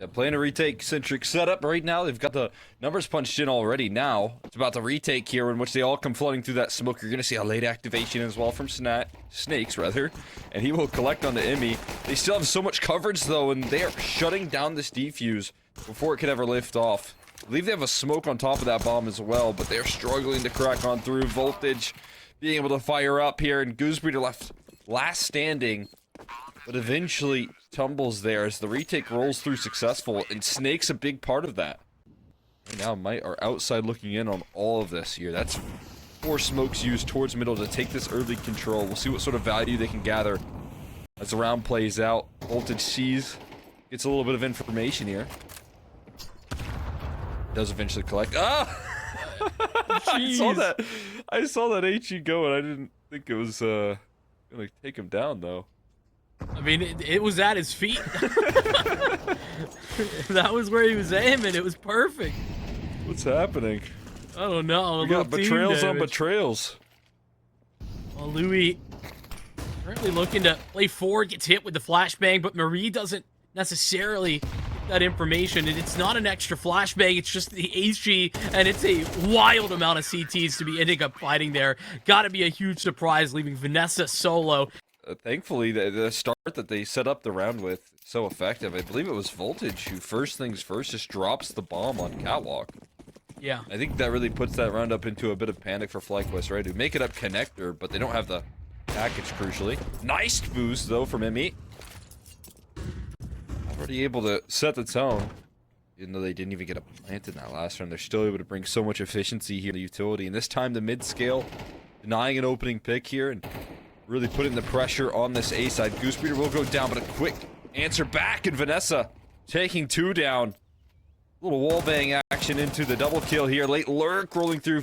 Yeah, playing a retake-centric setup right now. They've got the numbers punched in already now. It's about the retake here in which they all come flooding through that smoke. You're going to see a late activation as well from Snakes, rather. And he will collect on the Emmy. They still have so much coverage, though, and they are shutting down this defuse before it could ever lift off. I believe they have a smoke on top of that bomb as well, but they're struggling to crack on through. Voltage being able to fire up here, and Goosebreeder left last standing, but eventually tumbles there as the retake rolls through successful, and Snake's a big part of that. Right now, Might are outside looking in on all of this here. That's 4 smokes used towards middle to take this early control. We'll see what sort of value they can gather as the round plays out. Voltage sees, gets a little bit of information here. Does eventually collect. Ah! I saw that HE go, and I didn't think it was gonna take him down though. I mean, it was at his feet. That was where he was aiming. It was perfect. What's happening? I don't know. We got betrayals on betrayals. Well, Louis currently looking to play forward, gets hit with the flashbang, but Marie doesn't necessarily get that information. And it's not an extra flashbang, it's just the HG, and it's a wild amount of CTs to be ending up fighting there. Gotta be a huge surprise, leaving Vanessa solo. Thankfully, the start that they set up the round with so effective. I believe it was Voltage who first things first just drops the bomb on Catwalk. Yeah. I think that really puts that round up into a bit of panic for FlyQuest, right? Who make it up connector, but they don't have the package, crucially. Nice boost, though, from Emmy. Already able to set the tone. Even though they didn't even get a plant in that last round, they're still able to bring so much efficiency here in the utility. And this time, the mid-scale, denying an opening pick here, and really putting the pressure on this A side. Goosebreeder will go down, but a quick answer back, and Vanessa taking 2 down. A little wallbang action into the double kill here. Late lurk rolling through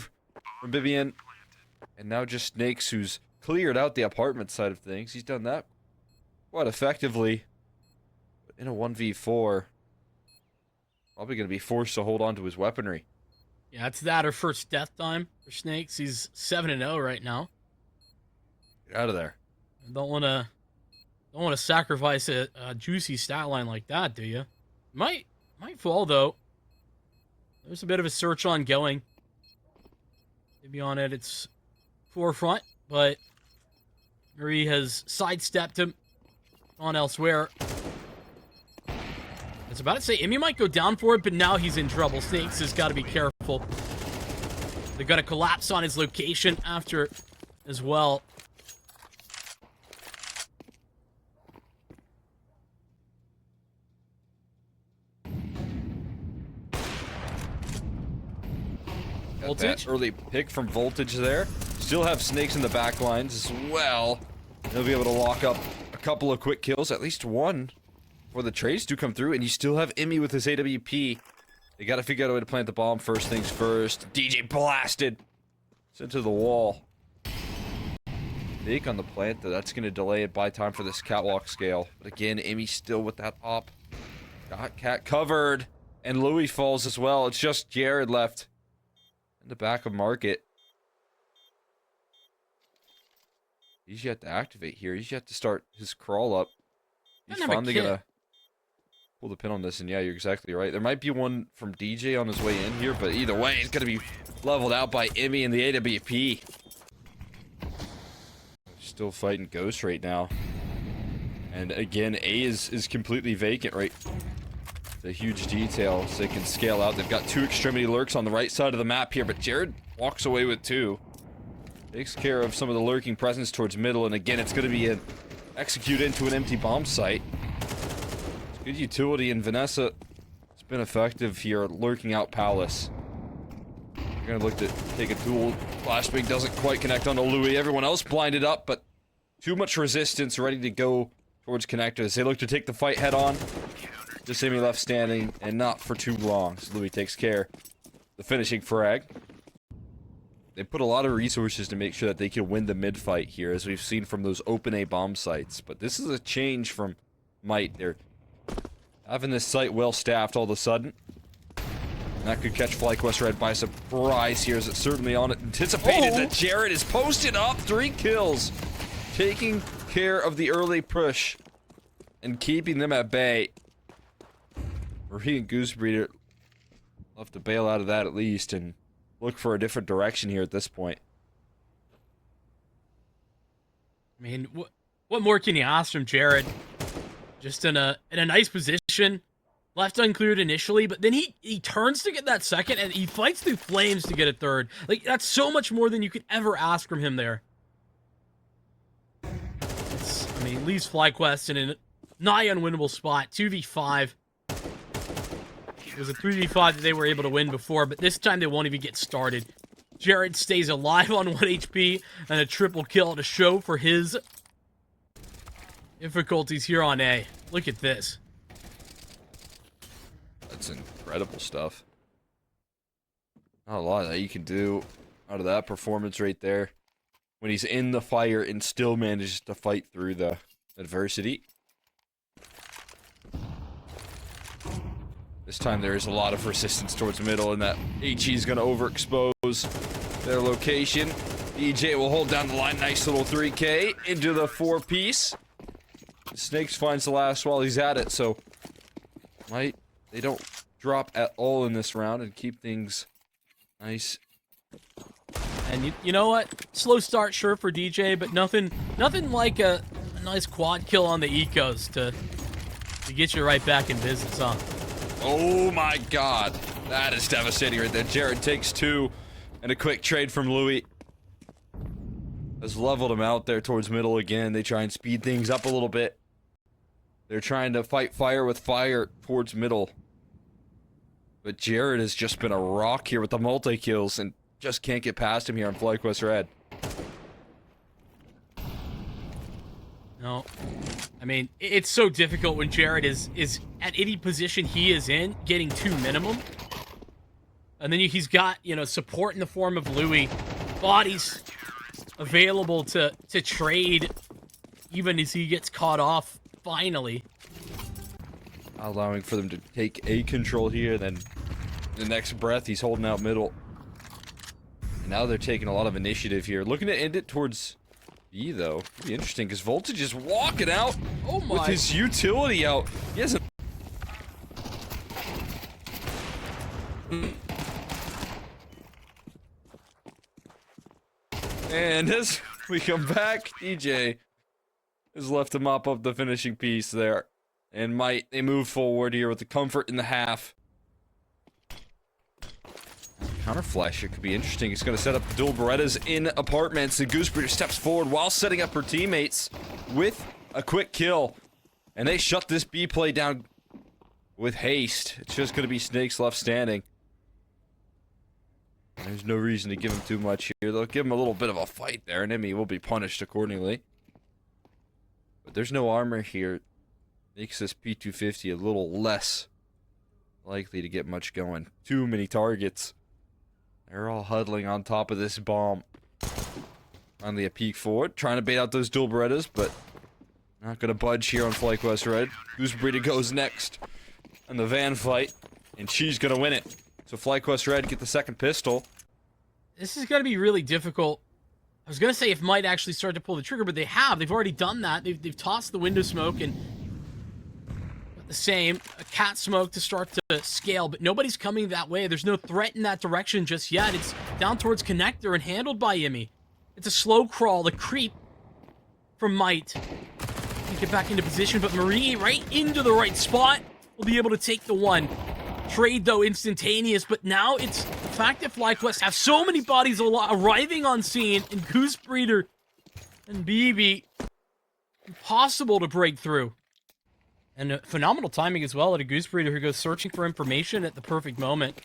from Vivian. And now just Snakes, who's cleared out the apartment side of things. He's done that quite effectively. But in a 1v4, probably going to be forced to hold on to his weaponry. Yeah, it's that or first death time for Snakes. He's 7-0 right now. Get out of there. Don't want to sacrifice a juicy stat line like that, do you? Might fall though. There's a bit of a search ongoing. Maybe on it, it's forefront, but Marie has sidestepped him on elsewhere. I was about to say Emmy might go down for it, but now he's in trouble. Snakes has got to be careful. They're going to collapse on his location after as well. Voltage. That early pick from Voltage there. Still have Snakes in the back lines as well. They'll be able to lock up a couple of quick kills, at least one, before the trades do come through. And you still have Emmy with his AWP. They got to figure out a way to plant the bomb first things first. DJ blasted. Sent to the wall. Fake on the plant, though. That's going to delay it by time for this Catwalk scale. But again, Emmy still with that op. Got Cat covered. And Louis falls as well. It's just Jared left in the back of Market. He's yet to activate here. He's yet to start his crawl up. He's finally gonna pull the pin on this, and yeah, you're exactly right. There might be one from DJ on his way in here, but either way, it's gonna be leveled out by Emmy and the AWP. Still fighting Ghost right now. And again, A is completely vacant right. The huge detail, so they can scale out. They've got 2 extremity lurks on the right side of the map here, but Jared walks away with 2. Takes care of some of the lurking presence towards middle, and again, it's going to be an execute into an empty bomb site. It's good utility, and Vanessa has been effective here, lurking out Palace. They're going to look to take a duel. Flashbang doesn't quite connect onto Louis. Everyone else blinded up, but too much resistance ready to go towards connectors. They look to take the fight head on. Just Emmy left standing, and not for too long. So Louis takes care. The finishing frag. They put a lot of resources to make sure that they can win the mid fight here, as we've seen from those open A bomb sites. But this is a change from Might. They're having this site well staffed all of a sudden. And that could catch FlyQuest Red by surprise here, as it's certainly on it. Anticipated that Jared is posted up. 3 kills. Taking care of the early push and keeping them at bay. Marie and Goosebreeder will have to bail out of that at least and look for a different direction here at this point. I mean, what more can you ask from Jared? Just in a nice position. Left uncleared initially, but then he turns to get that second, and he fights through flames to get a third. Like, that's so much more than you could ever ask from him there. I mean, leaves FlyQuest in a nigh unwinnable spot. 2v5. It was a 3v5 that they were able to win before, but this time they won't even get started. Jared stays alive on 1 HP, and a triple kill to show for his difficulties here on A. Look at this. That's incredible stuff. Not a lot that you can do out of that performance right there. When he's in the fire and still manages to fight through the adversity. This time there is a lot of resistance towards the middle, and that HE is going to overexpose their location. DJ will hold down the line. Nice little 3K into the 4-piece. Snakes finds the last while he's at it, so they don't drop at all in this round and keep things nice. And you know what? Slow start, sure, for DJ, but nothing like a nice quad kill on the ecos to get you right back in business, huh? Oh my god. That is devastating right there. Jared takes 2, and a quick trade from Louis has leveled him out there towards middle again. They try and speed things up a little bit. They're trying to fight fire with fire towards middle. But Jared has just been a rock here with the multi-kills and just can't get past him here on FlyQuest Red. No. I mean, it's so difficult when Jared is at any position he is in, getting 2 minimum. And then he's got, you know, support in the form of Louis. Bodies available to trade even as he gets caught off, finally. Allowing for them to take A control here, then the next breath he's holding out middle. And now they're taking a lot of initiative here. Looking to end it towards B, though. Could be interesting, because Voltage is walking out with his utility out. He hasn't... And as we come back, DJ is left to mop up the finishing piece there. And they move forward here with the comfort in the half. Counter flash, it could be interesting. It's going to set up dual Berettas in apartments. And Goosebreeder steps forward while setting up her teammates with a quick kill. And they shut this B play down with haste. It's just going to be Snakes left standing. There's no reason to give him too much here. They'll give him a little bit of a fight there, and Emmy will be punished accordingly. But there's no armor here. Makes this P250 a little less likely to get much going. Too many targets. They're all huddling on top of this bomb. Finally a peek forward. Trying to bait out those dual Berettas, but not going to budge here on FlyQuest Red. Goosebreeder goes next in the van fight, and she's going to win it. So FlyQuest Red get the second pistol. This is going to be really difficult. I was going to say if might actually start to pull the trigger, but they have. They've already done that. They've tossed the window smoke and the same. A cat smoke to start to scale, but nobody's coming that way. There's no threat in that direction just yet. It's down towards connector and handled by Yimmy. It's a slow crawl, the creep from Might. Can get back into position, but Marie right into the right spot will be able to take the one. Trade, though, instantaneous, but now it's the fact that FlyQuest have so many bodies arriving on scene, and Goosebreeder and BB, impossible to break through. And phenomenal timing as well at a Goosebreeder who goes searching for information at the perfect moment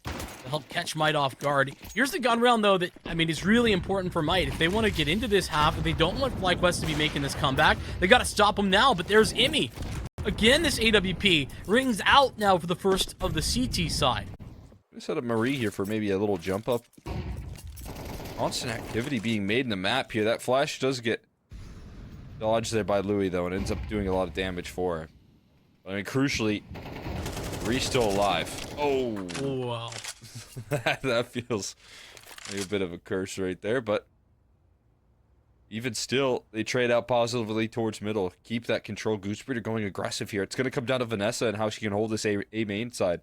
to help catch Might off guard. Here's the gun round, though, that, I mean, is really important for Might. If they want to get into this half, if they don't want FlyQuest to be making this comeback, they got to stop them now, but there's Immy. Again, this AWP rings out now for the first of the CT side. I'm gonna set up Marie here for maybe a little jump up. Constant activity being made in the map here. That flash does get dodged there by Louis, though, and ends up doing a lot of damage for her. But, I mean, crucially, Marie's still alive. Oh, wow. that feels like a bit of a curse right there, but even still, they trade out positively towards middle. Keep that control. Goosebreeder going aggressive here. It's going to come down to Vanessa and how she can hold this A main side.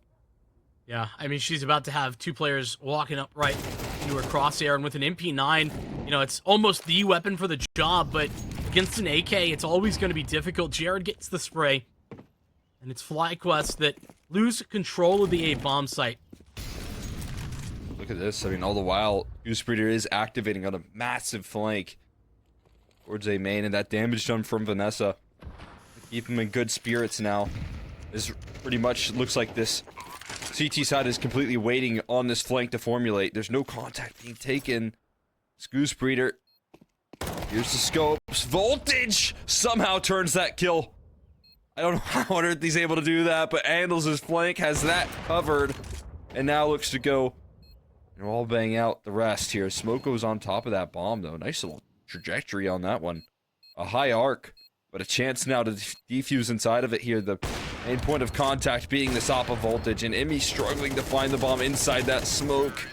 Yeah, I mean, she's about to have two players walking up right into her crosshair, and with an MP9, you know, it's almost the weapon for the job, but against an AK, it's always going to be difficult. Jared gets the spray, and it's FlyQuest that lose control of the A bomb site. Look at this. I mean, all the while, Goosebreeder is activating on a massive flank towards A main, and that damage done from Vanessa. Keep him in good spirits now. This pretty much looks like this CT side is completely waiting on this flank to formulate. There's no contact being taken. It's Goosebreeder. Here's the scopes. Voltage somehow turns that kill. I don't know how on earth he's able to do that, but handles his flank, has that covered, and now looks to go and all bang out the rest here. Smoke goes on top of that bomb, though. Nice little trajectory on that one. A high arc, but a chance now to defuse inside of it here. The main point of contact being this Oppa voltage, and Emmy struggling to find the bomb inside that smoke.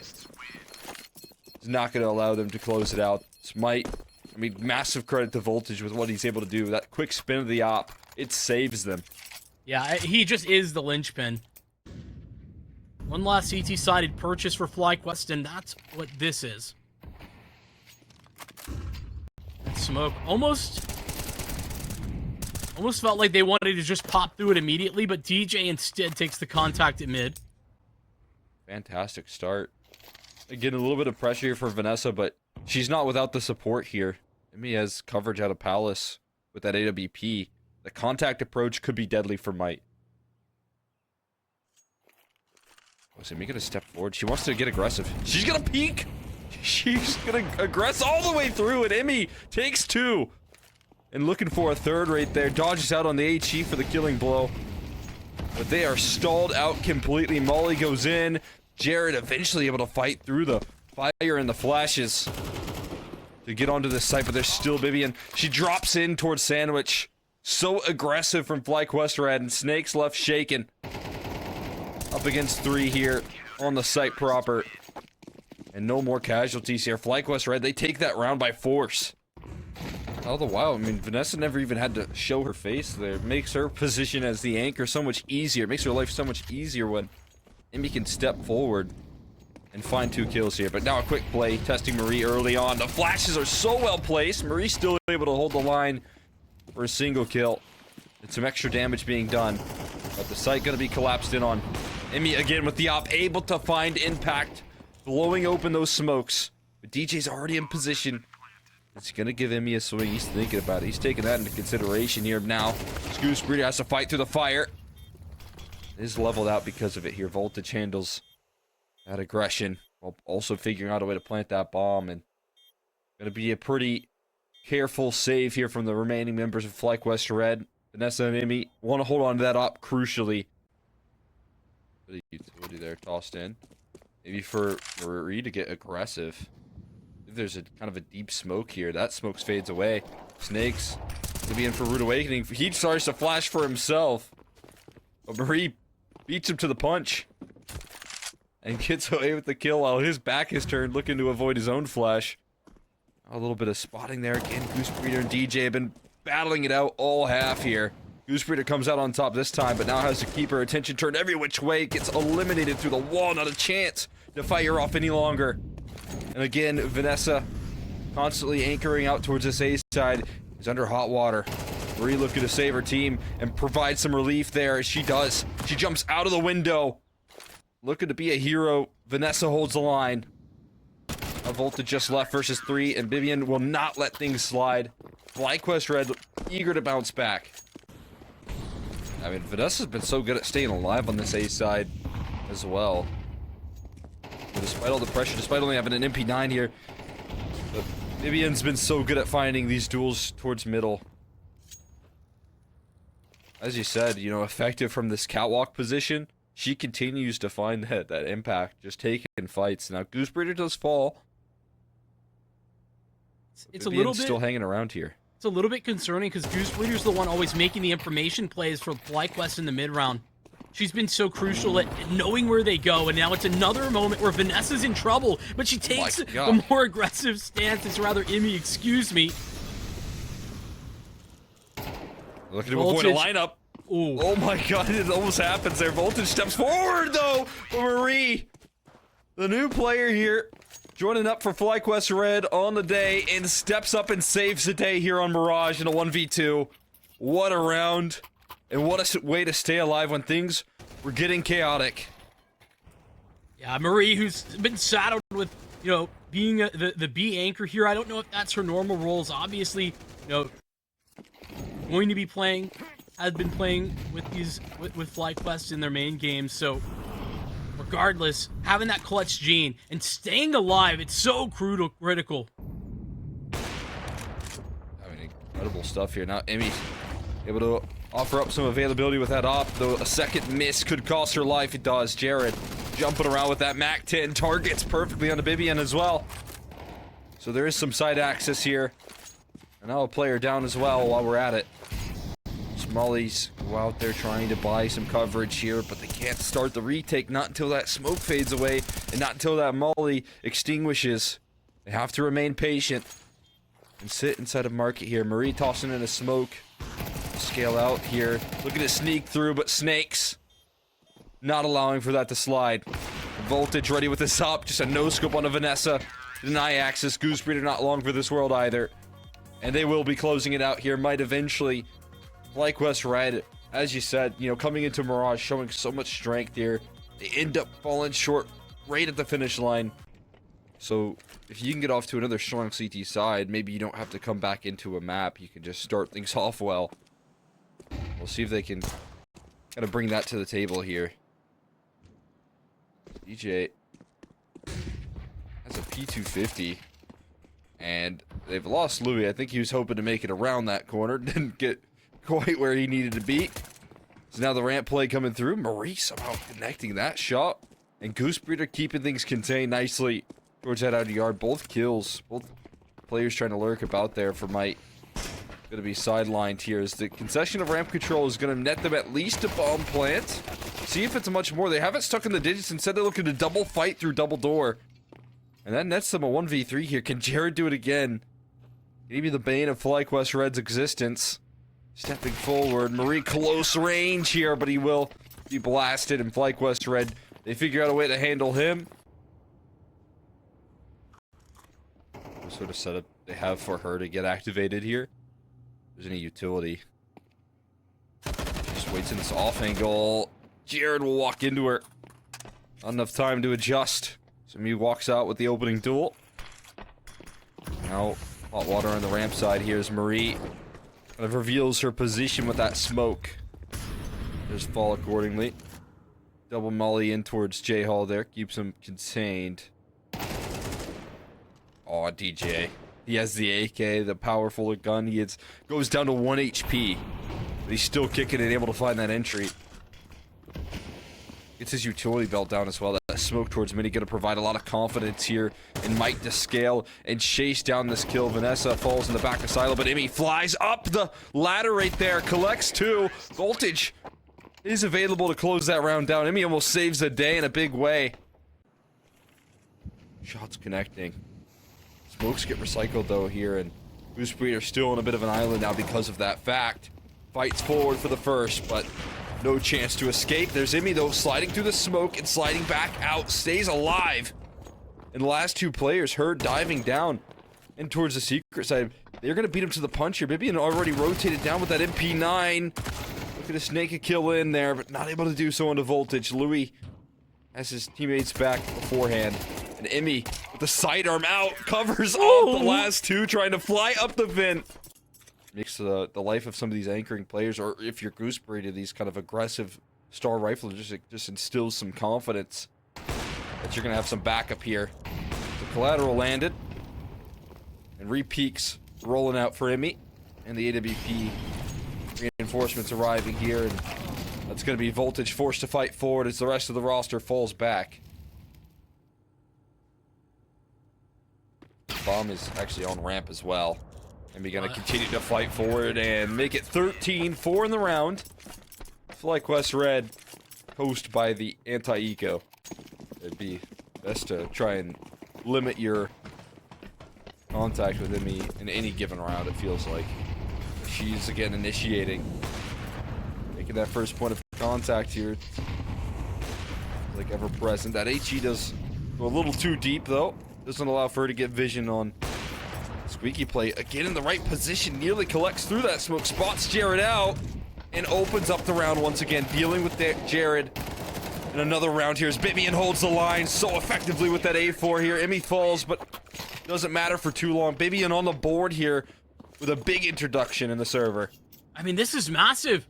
Is not going to allow them to close it out. Smite, I mean, massive credit to Voltage with what he's able to do. That quick spin of the op, it saves them. Yeah, he just is the linchpin. One last CT-sided purchase for FlyQuest, and that's what this is. Smoke almost felt like they wanted to just pop through it immediately, but DJ instead takes the contact at mid. Fantastic start. Again, a little bit of pressure here for Vanessa, but she's not without the support here. Emmy has coverage out of Palace with that AWP. The contact approach could be deadly for Might. Was Emmy gonna step forward? She wants to get aggressive. She's gonna peek! She's gonna aggress all the way through, and Emmy takes two. And looking for a third right there. Dodges out on the HE for the killing blow. But they are stalled out completely. Molly goes in. Jared eventually able to fight through the fire and the flashes to get onto this site, but there's still Vivian. She drops in towards Sandwich. So aggressive from FlyQuest Red, and Snake's left shaken. Up against three here on the site proper. And no more casualties here. FlyQuest Red, they take that round by force. All the while, I mean, Vanessa never even had to show her face there. It makes her position as the anchor so much easier. It makes her life so much easier when Emmy can step forward and find two kills here. But now a quick play, testing Marie early on. The flashes are so well placed. Marie's still able to hold the line for a single kill. And some extra damage being done. But the site going to be collapsed in on. Emmy again with the op, able to find impact. Blowing open those smokes. But DJ's already in position. It's going to give Emmy a swing. He's thinking about it. He's taking that into consideration here now. Goosebreeder has to fight through the fire. It is leveled out because of it here. Voltage handles that aggression while also figuring out a way to plant that bomb. And going to be a pretty careful save here from the remaining members of FlyQuest Red. Vanessa and Emmy want to hold on to that op crucially. Bit of utility there tossed in. Maybe for Marie to get aggressive. There's a kind of a deep smoke here. That smoke fades away. Snakes gonna be in for Rude Awakening. He starts to flash for himself. But Marie beats him to the punch. And gets away with the kill while his back is turned, looking to avoid his own flash. A little bit of spotting there. Again, Goosebreeder and DJ have been battling it out all half here. Goosebreeder comes out on top this time, but now has to keep her attention turned every which way. Gets eliminated through the wall. Not a chance to fire off any longer. And again, Vanessa, constantly anchoring out towards this A side, is under hot water. Marie looking to save her team and provide some relief there, as she does. She jumps out of the window, looking to be a hero. Vanessa holds the line. A Volta just left versus three, and Vivian will not let things slide. FlyQuest Red eager to bounce back. I mean, Vanessa's been so good at staying alive on this A side as well. Despite all the pressure, despite only having an MP9 here, but Vivian's been so good at finding these duels towards middle. As you said, you know, effective from this catwalk position, she continues to find that impact, just taking fights. Now, Goosebreeder does fall. It's a little bit still hanging around here. It's a little bit concerning because Goosebreeder's the one always making the information plays for FlyQuest in the mid round. She's been so crucial at knowing where they go, and now it's another moment where Vanessa's in trouble, but she takes a more aggressive stance. It's rather Emmy, excuse me. Looking to avoid a lineup. Ooh. Oh my god, it almost happens there. Voltage steps forward, though, for Marie. The new player here, joining up for FlyQuest Red on the day, and steps up and saves the day here on Mirage in a 1v2. What a round, and what a way to stay alive when things were getting chaotic. Yeah, Marie, who's been saddled with, you know, being the B anchor here. I don't know if that's her normal roles. Obviously, you know, going to be playing, has been playing with these with FlyQuest in their main games. So, regardless, having that clutch gene and staying alive, it's so critical. I mean, incredible stuff here. Now, Emmy able to offer up some availability with that op, though a second miss could cost her life. It does. Jared jumping around with that MAC-10, targets perfectly on the Bibian as well. So there is some side access here. And now a player down as well while we're at it. Mollies go out there trying to buy some coverage here, but they can't start the retake, not until that smoke fades away, and not until that molly extinguishes. They have to remain patient and sit inside of market here. Marie tossing in a smoke. Scale out here. Looking to sneak through, but snakes not allowing for that to slide. Voltage ready with this up. Just a no-scope on a Vanessa. Deny access. Goosebreeder not long for this world either. And they will be closing it out here. Might eventually. FlyQuest Red, as you said, you know, coming into Mirage, showing so much strength here. They end up falling short right at the finish line. So, if you can get off to another strong CT side, maybe you don't have to come back into a map. You can just start things off well. We'll see if they can kind of bring that to the table here. DJ has a P250. And they've lost Louis. I think he was hoping to make it around that corner. Didn't get quite where he needed to be. So now the ramp play coming through. Marie somehow connecting that shot. And Goosebreeder keeping things contained nicely towards that outer yard. Both kills. Both players trying to lurk about there for Might. Going to be sidelined here as the concession of ramp control is going to net them at least a bomb plant. See if it's much more. They haven't stuck in the digits. Instead they're looking to double fight through double door. And that nets them a 1v3 here. Can Jared do it again? Maybe the bane of FlyQuest Red's existence. Stepping forward. Marie close range here, but he will be blasted. And FlyQuest Red, they figure out a way to handle him. What sort of setup they have for her to get activated here? If there's any utility. Just waits in this off angle. Jared will walk into her. Not enough time to adjust. So he walks out with the opening duel. Now, hot water on the ramp side here as Marie kind of reveals her position with that smoke. There's fall accordingly. Double molly in towards J Hall there. Keeps him contained. Oh, DJ. He has the AK, the powerful gun. He goes down to 1 HP. But he's still kicking and able to find that entry. Gets his utility belt down as well. That smoke towards Mini going to provide a lot of confidence here and Mike to scale and chase down this kill. Vanessa falls in the back of Silo, but Emmy flies up the ladder right there. Collects 2. Voltage is available to close that round down. Emmy almost saves the day in a big way. Shots connecting. Smokes get recycled though here, and Goosebreeder still on a bit of an island now because of that fact. Fights forward for the first, but no chance to escape. There's Emmy, though, sliding through the smoke and sliding back out. Stays alive. And the last 2 players, her diving down and towards the secret side. They're going to beat him to the punch here. Bibian already rotated down with that MP9. Looking to snake a kill in there, but not able to do so onto Voltage. Louis has his teammates back beforehand. And Emmy, with the sidearm out, covers all the last 2, trying to fly up the vent. Makes the life of some of these anchoring players, or if you're Goosebreeder, these kind of aggressive star riflers, just instills some confidence that you're going to have some backup here. The collateral landed. And re-peaks rolling out for Emmy. And the AWP reinforcements arriving here. And that's going to be Voltage forced to fight forward as the rest of the roster falls back. Bomb is actually on ramp as well. And we're going to continue to fight forward and make it 13-4 in the round. FlyQuest Red coast by the anti-eco. It'd be best to try and limit your contact with Emmy in any given round, it feels like. She's again initiating. Making that first point of contact here. Like ever present. That HE does go a little too deep though. Doesn't allow for her to get vision on Squeaky Play. Again in the right position. Nearly collects through that smoke. Spots Jared out. And opens up the round once again. Dealing with Jared. And another round here as Bibian holds the line so effectively with that A4 here. Emmy falls, but doesn't matter for too long. Bibian on the board here with a big introduction in the server. I mean, this is massive.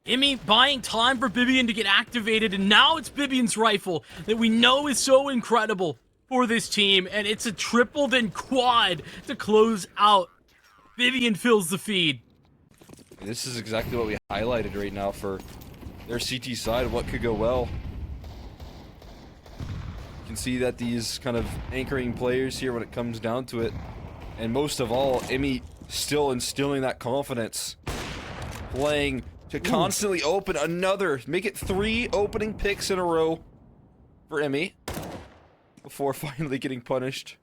Emmy buying time for Bibian to get activated, and now it's Bibian's rifle that we know is so incredible for this team, and it's a triple then quad to close out. Bibian fills the feed. This is exactly what we highlighted right now for their CT side, what could go well. You can see that these kind of anchoring players here when it comes down to it, and most of all, Emmy still instilling that confidence. Playing to constantly open another, make it 3 opening picks in a row for Emmy before finally getting punished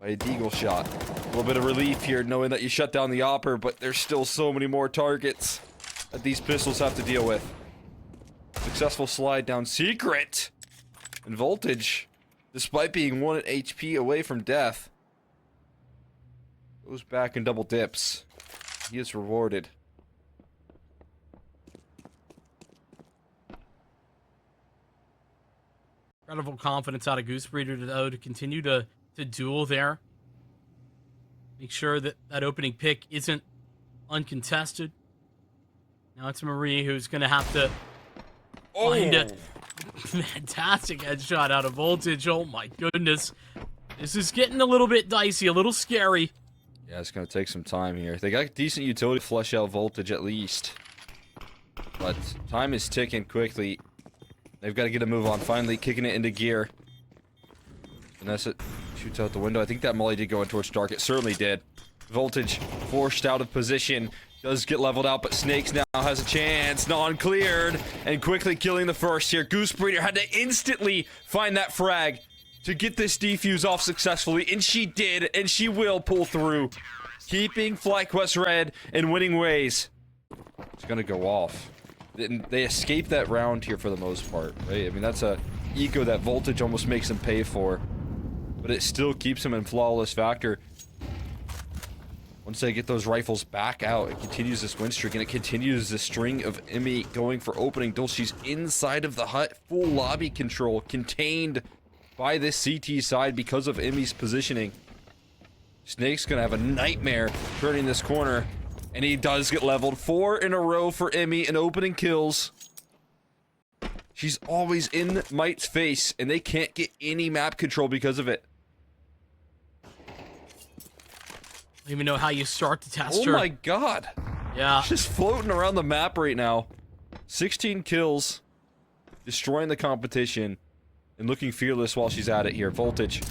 by a deagle shot. A little bit of relief here knowing that you shut down the Opper, but there's still so many more targets that these pistols have to deal with. Successful slide down Secret. And Voltage, despite being 1 HP away from death, goes back and double dips. He is rewarded. Incredible confidence out of Goosebreeder, though, to continue to duel there. Make sure that that opening pick isn't uncontested. Now it's Marie who's going to have to find a fantastic headshot out of Voltage. Oh my goodness. This is getting a little bit dicey, a little scary. Yeah, it's going to take some time here. They got decent utility to flush out Voltage at least. But time is ticking quickly. They've got to get a move on. Finally kicking it into gear. Vanessa shoots out the window. I think that molly did go in towards Dark. It certainly did. Voltage forced out of position. Does get leveled out, but Snakes now has a chance. Non-cleared. And quickly killing the first here. Goosebreeder had to instantly find that frag to get this defuse off successfully. And she did. And she will pull through. Keeping FlyQuest red in winning ways. It's going to go off. They escape that round here for the most part, right? I mean, that's a eco that Voltage almost makes them pay for. But it still keeps them in flawless factor. Once they get those rifles back out, it continues this win streak, and it continues this string of Emmy going for opening till she's inside of the hut. Full lobby control, contained by this CT side because of Emmy's positioning. Snake's gonna have a nightmare turning this corner. And he does get leveled. 4 in a row for Emmy in opening kills. She's always in Might's face, and they can't get any map control because of it. I don't even know how you start to test her. Oh my god. Yeah. She's floating around the map right now. 16 kills. Destroying the competition. And looking fearless while she's at it here. Voltage.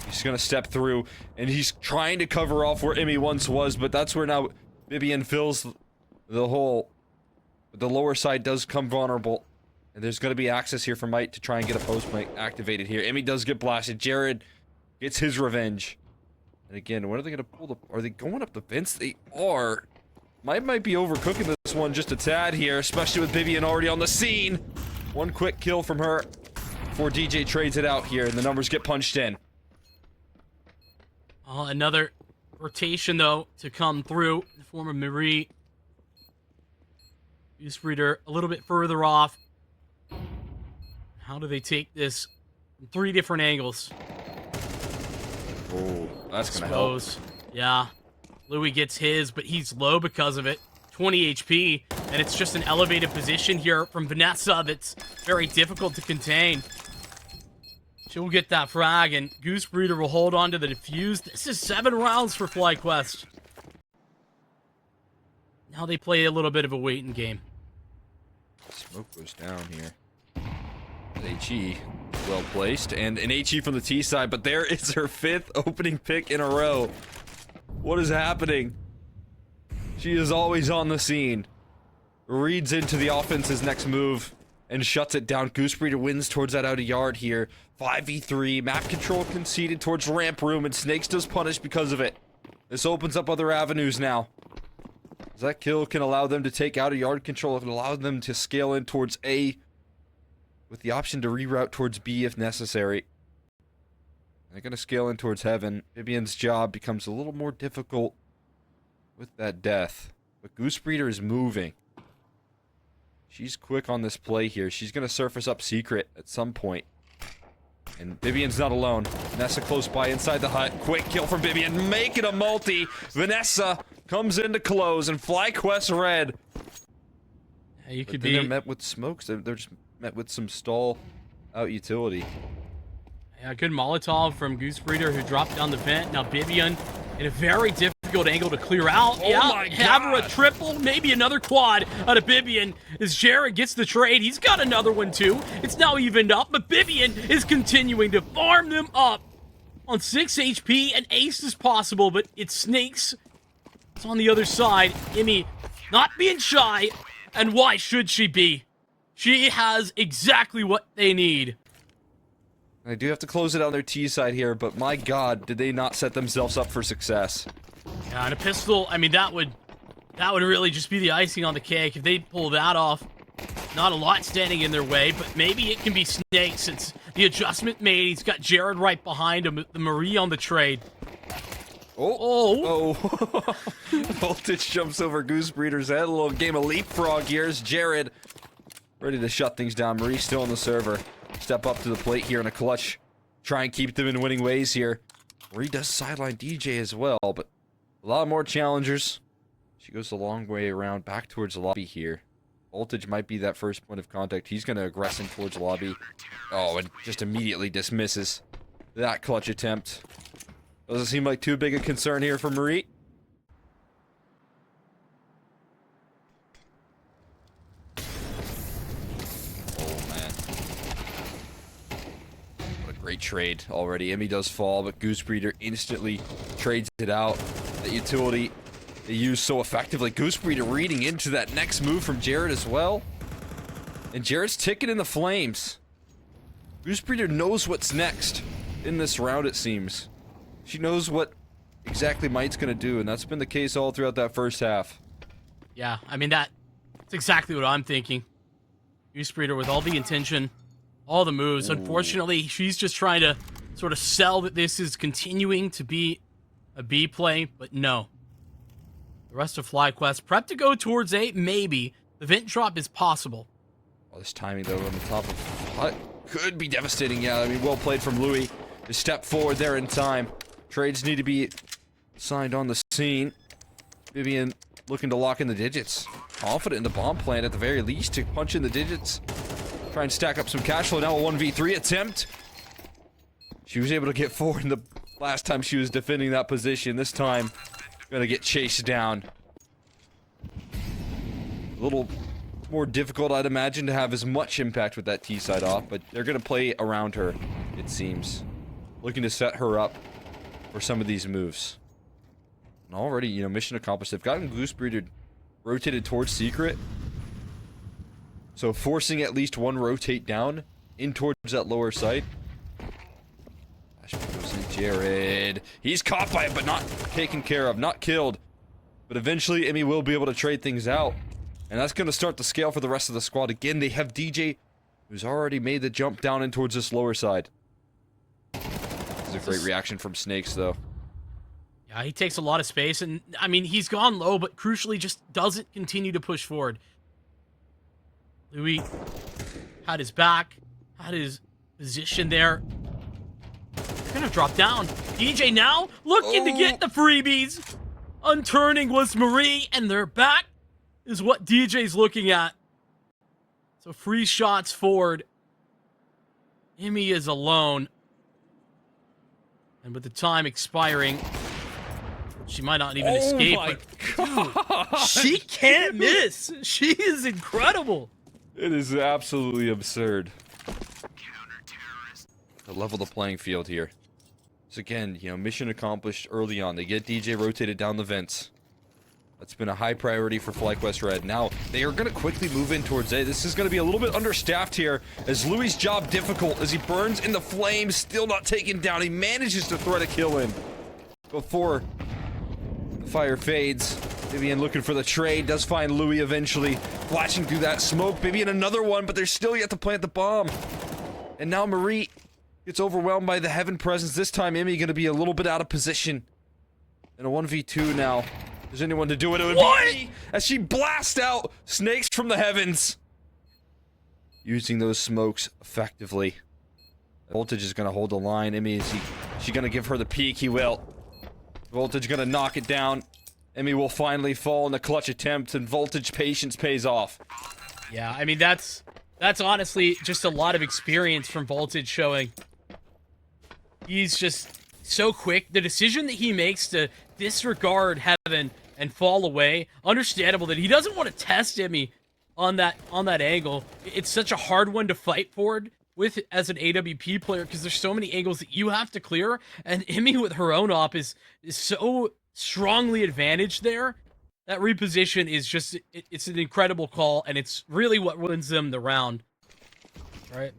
He's gonna step through, and he's trying to cover off where Emmy once was, but that's where now Bibian fills the hole. The lower side does come vulnerable. And there's going to be access here for Might to try and get a post point activated here. Emmy does get blasted. Jared gets his revenge. And again, when are they going to pull the... Are they going up the vents? They are. Might be overcooking this one just a tad here, especially with Bibian already on the scene. One quick kill from her before DJ trades it out here, and the numbers get punched in. Another rotation, though, to come through in the form of Marie. Goosebreeder a little bit further off. How do they take this from 3 different angles? Oh, that's gonna help. Yeah. Louis gets his, but he's low because of it. 20 HP, and it's just an elevated position here from Vanessa that's very difficult to contain. She'll get that frag, and Goosebreeder will hold on to the defuse. This is 7 rounds for FlyQuest. Now they play a little bit of a waiting game. Smoke goes down here. HE, well placed, and an HE from the T side, but there is her 5th opening pick in a row. What is happening? She is always on the scene. reads into the offense's next move and shuts it down. Goosebreeder wins towards that outer yard here. 5v3, map control conceded towards ramp room, and Snakes does punish because of it. This opens up other avenues now. As that kill can allow them to take outer yard control, it can allow them to scale in towards A, with the option to reroute towards B if necessary. They're going to scale in towards heaven. Vivian's job becomes a little more difficult with that death. But Goosebreeder is moving. She's quick on this play here. She's going to surface up secret at some point. And Vivian's not alone. Vanessa close by inside the hut. Quick kill from Vivian. Make it a multi. Vanessa comes in to close, and FlyQuest red. Yeah, you could be. They're met with smokes. They're just met with some stall out utility. Yeah, good Molotov from Goosebreeder, who dropped down the vent. Now Vivian in a very difficult angle to clear out. Oh yeah, my have her a God. triple, maybe another quad out of Vivian. As Jared gets the trade, he's got another one too. It's now evened up, but Vivian is continuing to farm them up on 6 HP, and ace is possible, but it's Snakes. It's on the other side. Emmy not being shy, and why should she be? She has exactly what they need. They do have to close it on their T side here, but my God, did they not set themselves up for success? Yeah, and a pistol, I mean, that would really just be the icing on the cake. If they pull that off, not a lot standing in their way, but maybe it can be Snake since the adjustment made. He's got Jared right behind him, the Marie on the trade. Oh. Voltage jumps over Goosebreeder's head. A little game of leapfrog here. Here's Jared ready to shut things down. Marie still on the server. Step up to the plate here in a clutch. Try and keep them in winning ways here. Marie does sideline DJ as well, but a lot more challengers. She goes a long way around back towards the lobby here. Voltage might be that first point of contact. He's going to aggress in towards lobby. Oh, and just immediately dismisses that clutch attempt. Doesn't seem like too big a concern here for Marie. Great trade already. Emmy does fall, but Goosebreeder instantly trades it out. That utility they use so effectively. Goosebreeder reading into that next move from Jared as well. And Jared's ticking in the flames. Goosebreeder knows what's next in this round, it seems. She knows what exactly Might's going to do, and that's been the case all throughout that first half. Yeah, I mean, that's exactly what I'm thinking. Goosebreeder with all the intention, all the moves. Ooh. Unfortunately, she's just trying to sort of sell that this is continuing to be a B play, but no. The rest of FlyQuest prep to go towards A, maybe. The vent drop is possible. Oh, this timing, though, on the top of hut could be devastating. Yeah, I mean, well played from Louis to step forward there in time. Trades need to be signed on the scene. Vivian looking to lock in the digits. Confident in the bomb plan at the very least to punch in the digits. Try and stack up some cash flow. Now a 1v3 attempt. She was able to get forward in the last time she was defending that position. This time, gonna get chased down. A little more difficult, I'd imagine, to have as much impact with that T side off, but they're gonna play around her, it seems. Looking to set her up for some of these moves. And already, you know, mission accomplished. They've gotten Goosebreeder rotated towards Secret. So forcing at least one rotate down in towards that lower site. Goes in Jared. He's caught by it, but not taken care of, not killed. But eventually, Emmy will be able to trade things out. And that's going to start the scale for the rest of the squad. Again, they have DJ, who's already made the jump down in towards this lower side. This is a great reaction from Snakes, though. Yeah, he takes a lot of space, and, I mean, he's gone low, but crucially just doesn't continue to push forward. Louis had his back, had his position there. They're gonna drop down. DJ now looking to get the freebies. Unturning was Marie, and their back is what DJ's looking at. So free shots forward. Emmy is alone. And with the time expiring, she might not even escape. My but God. she can't miss. She is incredible. It is absolutely absurd. To level the playing field here. So again, you know, mission accomplished early on. They get DJ rotated down the vents. That's been a high priority for FlyQuest Red. Now, they are going to quickly move in towards A. This is going to be a little bit understaffed here, as Louis' job difficult as he burns in the flames, still not taken down. He manages to thread a kill in before the fire fades. Vivian looking for the trade, does find Louis eventually, flashing through that smoke. Vivian another one, but they're still yet to plant the bomb. And now Marie gets overwhelmed by the Heaven presence. This time, Emmy going to be a little bit out of position. In a 1v2 now. If there's anyone to do it, it would be me, as she blasts out snakes from the heavens. Using those smokes effectively. Voltage is going to hold the line. Emmy, is she going to give her the peek? He will. Voltage going to knock it down. Emmy will finally fall in the clutch attempt, and Voltage patience pays off. Yeah, I mean, that's honestly just a lot of experience from Voltage showing. He's just so quick. The decision that he makes to disregard Heaven and fall away, understandable that he doesn't want to test Emmy on that angle. It's such a hard one to fight forward with as an AWP player because there's so many angles that you have to clear, and Emmy with her own op is so strongly advantaged there. That reposition is just, it's an incredible call, and it's really what wins them the round. Right?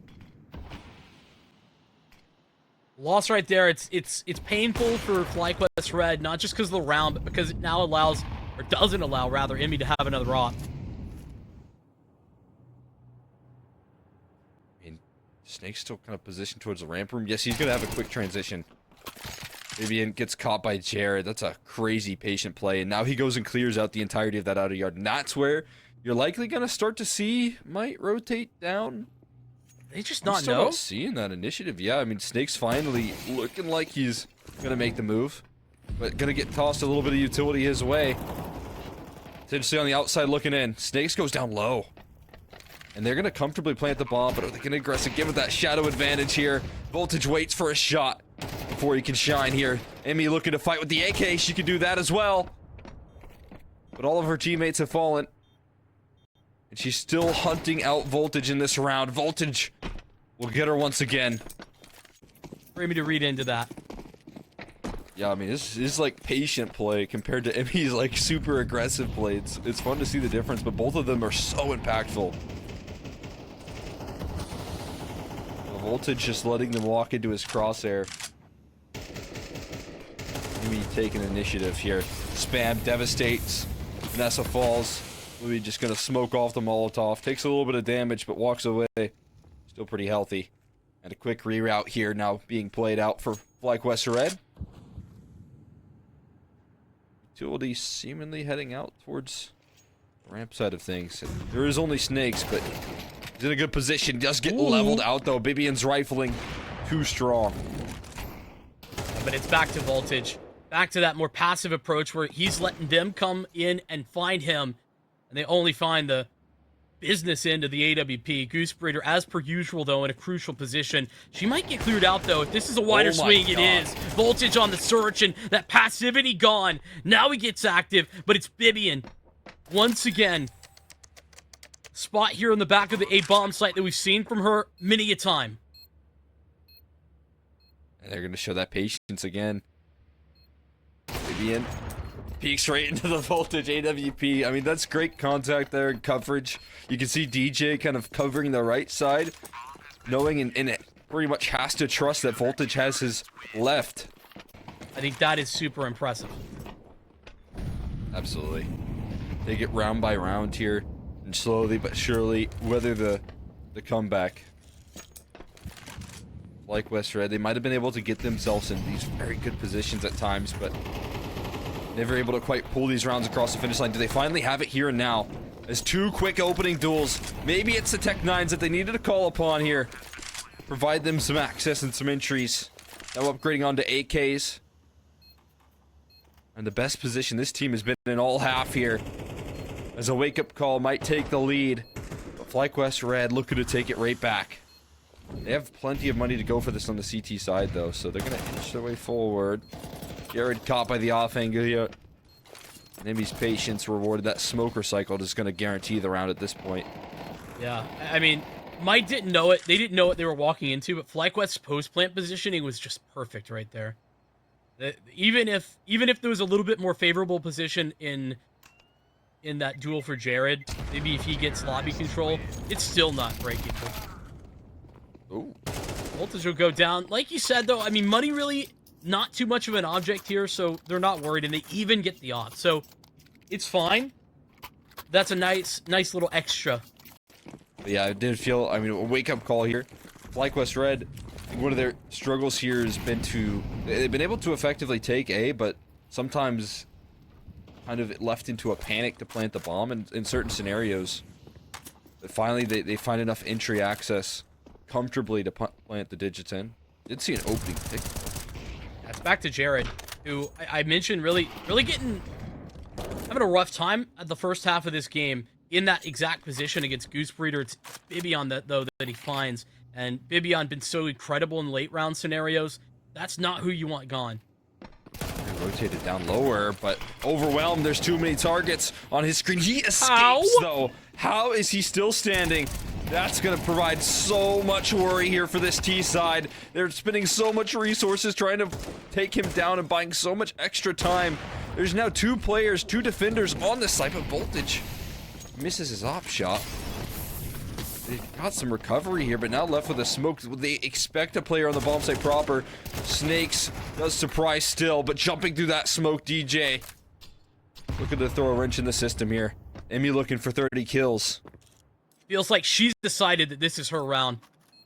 Loss right there, it's painful for FlyQuest Red, not just because of the round, but because it now allows, or doesn't allow, rather, Emmy to have another op. I mean, Snake's still kind of positioned towards the ramp room. Yes, he's going to have a quick transition. Vivian gets caught by Jared. That's a crazy patient play. And now he goes and clears out the entirety of that outer yard. And that's where you're likely going to start to see might rotate down. They just I'm not still know? not seeing that initiative. Yeah, I mean, Snake's finally looking like he's going to make the move. But going to get tossed a little bit of utility his way. Essentially on the outside looking in. Snakes goes down low. And they're going to comfortably plant the bomb, but are they going to aggressive? Give it that shadow advantage here. Voltage waits for a shot before he can shine here. Emmy looking to fight with the AK. She can do that as well. But all of her teammates have fallen. And she's still hunting out Voltage in this round. Voltage will get her once again. For me to read into that. Yeah, I mean, this is like patient play compared to Emmy's like super aggressive play. It's fun to see the difference, but both of them are so impactful. Voltage just letting them walk into his crosshair. Louis taking initiative here. Spam devastates. Vanessa falls. Louis just gonna smoke off the Molotov. Takes a little bit of damage, but walks away. Still pretty healthy. And a quick reroute here now being played out for FlyQuest Red. Utility seemingly heading out towards the ramp side of things. There is only Snakes, but he's in a good position. Does get leveled out, though. Bibian's rifling too strong. But it's back to Voltage. Back to that more passive approach where he's letting them come in and find him. And they only find the business end of the AWP. Goose Breeder, as per usual, though, in a crucial position. She might get cleared out, though. If this is a wider swing, it is. Voltage on the search, and that passivity gone. Now he gets active, but it's Bibian. Once again. Spot here in the back of the A-bomb site that we've seen from her many a time. And they're going to show that patience again. Vivian peeks right into the Voltage AWP. I mean, that's great contact there and coverage. You can see DJ kind of covering the right side, knowing and it pretty much has to trust that Voltage has his left. I think that is super impressive. Absolutely. They get round by round here. And slowly but surely weather the comeback. FlyQuest Red, they might have been able to get themselves in these very good positions at times, but never able to quite pull these rounds across the finish line. Do they finally have it here and now? As two quick opening duels. Maybe it's the Tech 9s that they needed to call upon here. Provide them some access and some entries. Now upgrading onto AKs. And the best position this team has been in all half here. As a wake-up call might take the lead. But FlyQuest Red looking to take it right back. They have plenty of money to go for this on the CT side, though, so they're going to inch their way forward. Jared caught by the off angle here. Nemi's patience rewarded. That smoker cycle is going to guarantee the round at this point. Yeah, I mean, Mike didn't know it. They didn't know what they were walking into, but FlyQuest's post-plant positioning was just perfect right there. Even if there was a little bit more favorable position in in that duel for Jared. Maybe if he gets lobby control, it's still not breakable. Ooh. Voltage will go down. Like you said, though, I mean, money really not too much of an object here, so they're not worried, and they even get the off. So it's fine. That's a nice little extra. Yeah, I did feel, I mean, a wake-up call here. FlyQuest Red, one of their struggles here has been they've been able to effectively take A, but sometimes kind of left into a panic to plant the bomb in certain scenarios. But finally, they find enough entry access comfortably to plant the digits in. Did see an opening pick. That's back to Jared, who I mentioned really having a rough time at the first half of this game in that exact position against Goose Breeder. It's Bibion that he finds, and Bibion been so incredible in late round scenarios. That's not who you want gone. Rotated down lower, but overwhelmed. There's too many targets on his screen. He escapes, though. How is he still standing? That's going to provide so much worry here for this T side. They're spending so much resources trying to take him down and buying so much extra time. There's now 2 players, 2 defenders on this side, but Voltage misses his op shot. They got some recovery here, but now left with a smoke. They expect a player on the bomb site proper. Snakes does surprise still, but jumping through that smoke, DJ. Looking to throw a wrench in the system here. Emmy looking for 30 kills. Feels like she's decided that this is her round.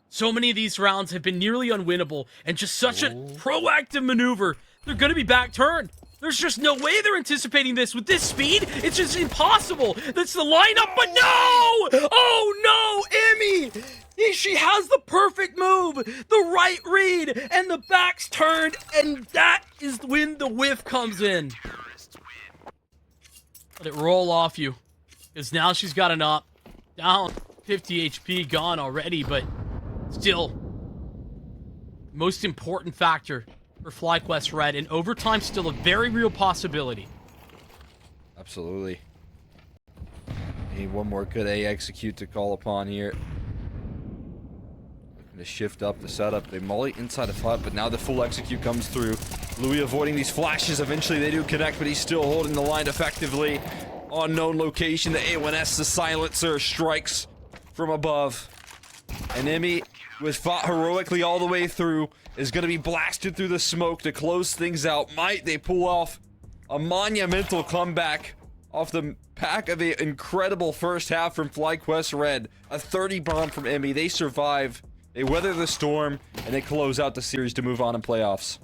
So many of these rounds have been nearly unwinnable, and just such a proactive maneuver. They're gonna be back turned. There's just no way they're anticipating this with this speed. It's just impossible. That's the lineup, but no! Oh no, Emmy! She has the perfect move, the right read, and the back's turned, and that is when the whiff comes in. Let it roll off you, because now she's got an op. Down 50 HP, gone already, but still, most important factor for FlyQuest Red, and overtime still a very real possibility. Absolutely. Need one more good A execute to call upon here. Looking to shift up the setup. They molly inside the flat, but now the full execute comes through. Louis avoiding these flashes. Eventually they do connect, but he's still holding the line effectively. Unknown location, the A1S, the silencer, strikes from above. And Emmy, who has fought heroically all the way through, is going to be blasted through the smoke to close things out. Might they pull off a monumental comeback off the back of an incredible first half from FlyQuest Red. A 30 bomb from Emmy. They survive, they weather the storm, and they close out the series to move on in playoffs.